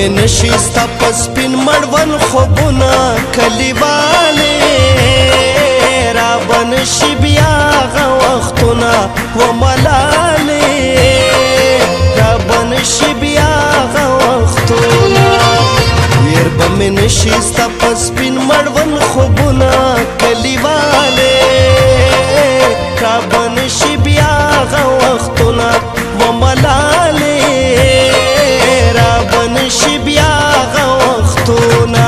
مې نشي ستا په سپین مړوند خوبونه کلیوالې رابه نشي بیا هغه وختونه و ملالې رابه نشي بیا هغه وختونه ير به مې نشي ستا په سپین مړوند خوبونه کلیوالې رابه نشي بیا هغه وختونه و ملالې رابه نشي بیا هغه وختونه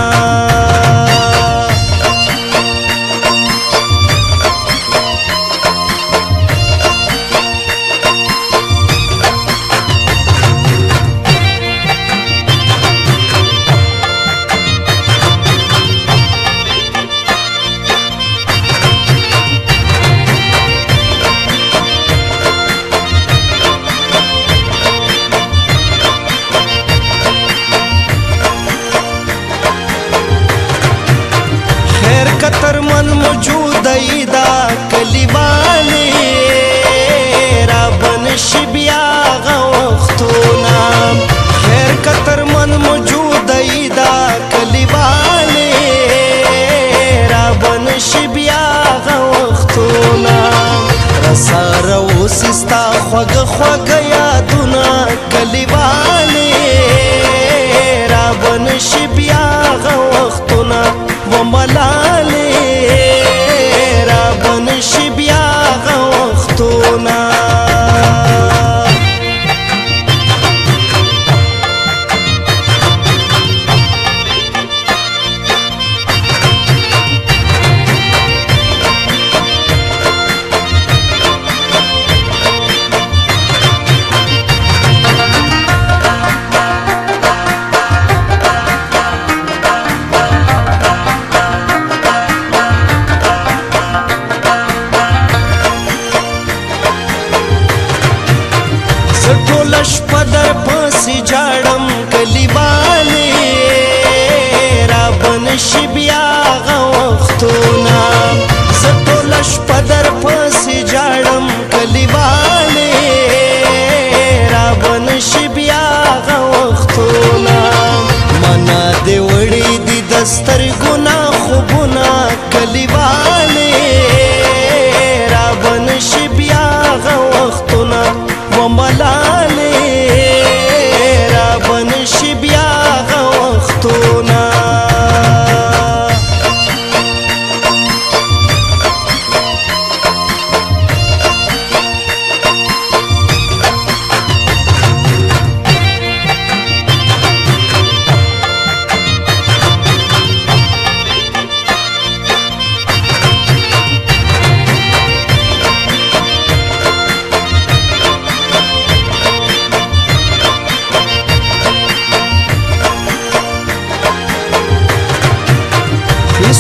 کتر من موجود ایدا کلیوالې رابه نشي بیا هغه وختونه خیر کتر من موجود ایدا کلیوالې رابه نشي بیا هغه وختونه راسره اوسې ستا خوږه خوږه یادونه کلیوالې رابه نشي بیا هغه وختونه و ملالې رابه نشي بیا هغه وختونه ټوله شپه در پسې جاړم کلیوالې رابه نشي بیا هغه وختونه زه ټوله شپه در پسې جاړم کلیوالې رابه نشي بیا هغه وختونه منا دې وړي دي د سترګو نه خوبونه کلیوالې رابه نشي بیا هغه وختونه و ملالې رابه نشي بیا هغه وختونه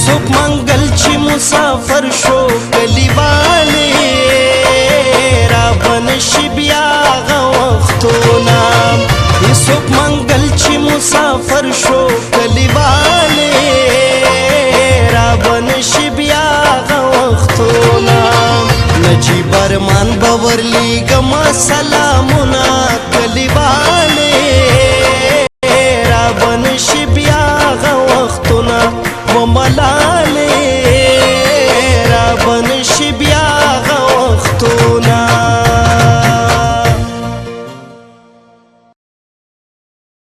څوک منګل چې مسافر شو کلیوالې رابه نشي بیا هغه وختونه څوک منګل چې مسافر شو کلیوالې رابه نشي بیا هغه وختونه نجیب ارمان به ورلیږم سلامونه کلیوالې رابه نشي بیا هغه وختونه و ملالې